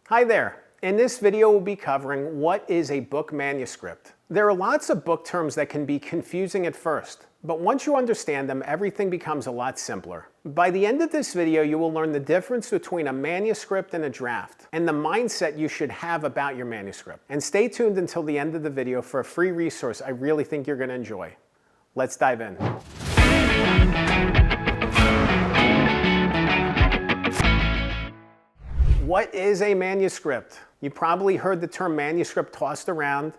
Hi there. In this video, we'll be covering what is a book manuscript. There are lots of book terms that can be confusing at first, but once you understand them, everything becomes a lot simpler. By the end of this video, you will learn the difference between a manuscript and a draft, and the mindset you should have about your manuscript. And stay tuned until the end of the video for a free resource I really think you're going to enjoy. Let's dive in. What is a manuscript? You probably heard the term manuscript tossed around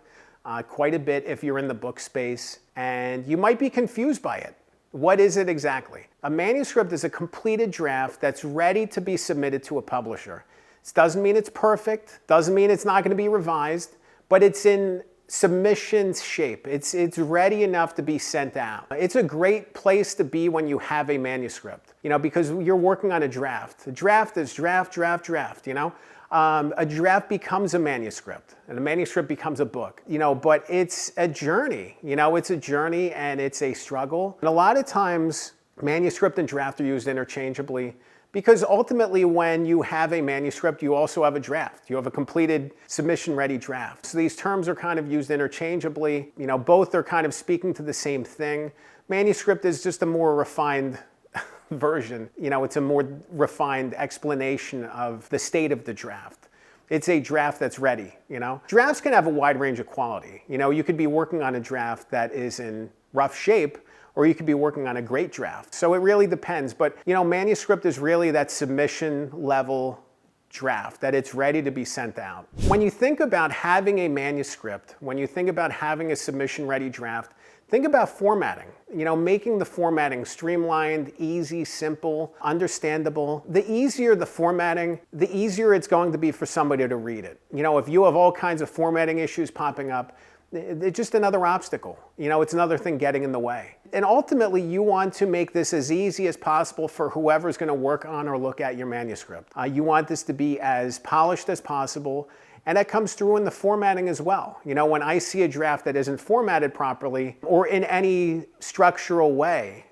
quite a bit if you're in the book space, and you might be confused by it. What is it exactly? A manuscript is a completed draft that's ready to be submitted to a publisher. This doesn't mean it's perfect, doesn't mean it's not going to be revised, but it's in submission shape. It's ready enough to be sent out. It's a great place to be when you have a manuscript, because you're working on a draft. A draft is draft, a draft becomes a manuscript, and a manuscript becomes a book, but it's a journey, it's a journey and it's a struggle. And a lot of times manuscript and draft are used interchangeably, because ultimately when you have a manuscript, you also have a draft. You have a completed submission-ready draft. So these terms are kind of used interchangeably. Both are kind of speaking to the same thing. Manuscript is just a more refined version. It's a more refined explanation of the state of the draft. It's a draft that's ready, Drafts can have a wide range of quality. You could be working on a draft that is in rough shape, or you could be working on a great draft. So it really depends. But, manuscript is really that submission level draft, that it's ready to be sent out. When you think about having a manuscript, when you think about having a submission-ready draft, think about formatting, making the formatting streamlined, easy, simple, understandable. The easier the formatting, the easier it's going to be for somebody to read it. If you have all kinds of formatting issues popping up, it's just another obstacle. It's another thing getting in the way. And ultimately, you want to make this as easy as possible for whoever's going to work on or look at your manuscript. You want this to be as polished as possible, and that comes through in the formatting as well. When I see a draft that isn't formatted properly or in any structural way,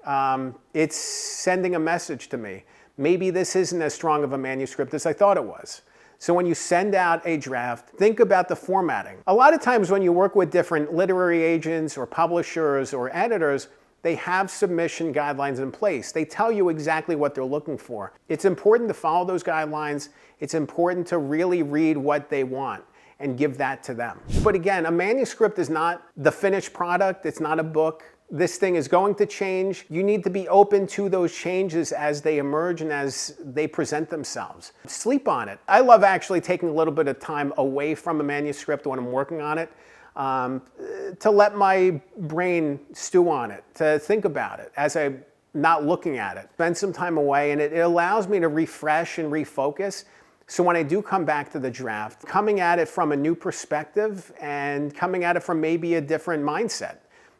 it's sending a message to me. Maybe this isn't as strong of a manuscript as I thought it was. So when you send out a draft, think about the formatting. A lot of times when you work with different literary agents or publishers or editors, they have submission guidelines in place. They tell you exactly what they're looking for. It's important to follow those guidelines. It's important to really read what they want and give that to them. But again, a manuscript is not the finished product. It's not a book. This thing is going to change. You need to be open to those changes as they emerge and as they present themselves. Sleep on it. I love actually taking a little bit of time away from a manuscript when I'm working on it, to let my brain stew on it, to think about it as I'm not looking at it. Spend some time away, and it allows me to refresh and refocus. So when I do come back to the draft, coming at it from a new perspective and coming at it from maybe a different mindset.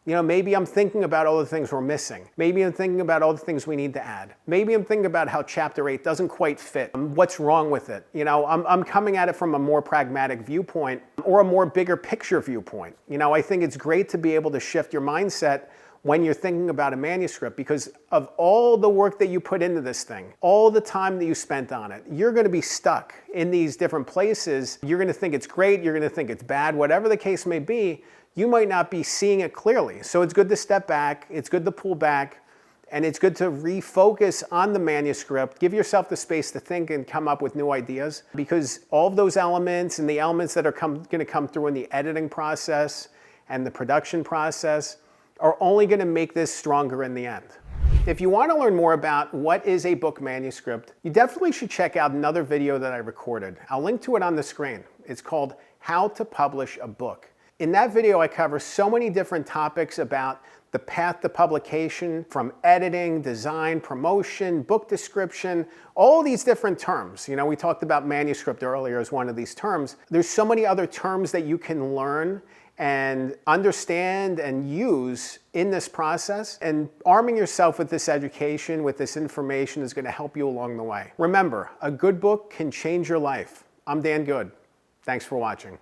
Maybe I'm thinking about all the things we're missing. Maybe I'm thinking about all the things we need to add. Maybe I'm thinking about how chapter 8 doesn't quite fit. What's wrong with it? I'm coming at it from a more pragmatic viewpoint or a more bigger picture viewpoint. I think it's great to be able to shift your mindset when you're thinking about a manuscript, because of all the work that you put into this thing, all the time that you spent on it, you're going to be stuck in these different places. You're going to think it's great. You're going to think it's bad. Whatever the case may be, you might not be seeing it clearly. So it's good to step back, it's good to pull back, and it's good to refocus on the manuscript. Give yourself the space to think and come up with new ideas, because all of those elements and the elements that are going to come through in the editing process and the production process are only going to make this stronger in the end. If you want to learn more about what is a book manuscript, you definitely should check out another video that I recorded. I'll link to it on the screen. It's called How to Publish a Book. In that video, I cover so many different topics about the path to publication, from editing, design, promotion, book description, all these different terms. We talked about manuscript earlier as one of these terms. There's so many other terms that you can learn and understand and use in this process. And arming yourself with this education, with this information, is going to help you along the way. Remember, a good book can change your life. I'm Dan Good. Thanks for watching.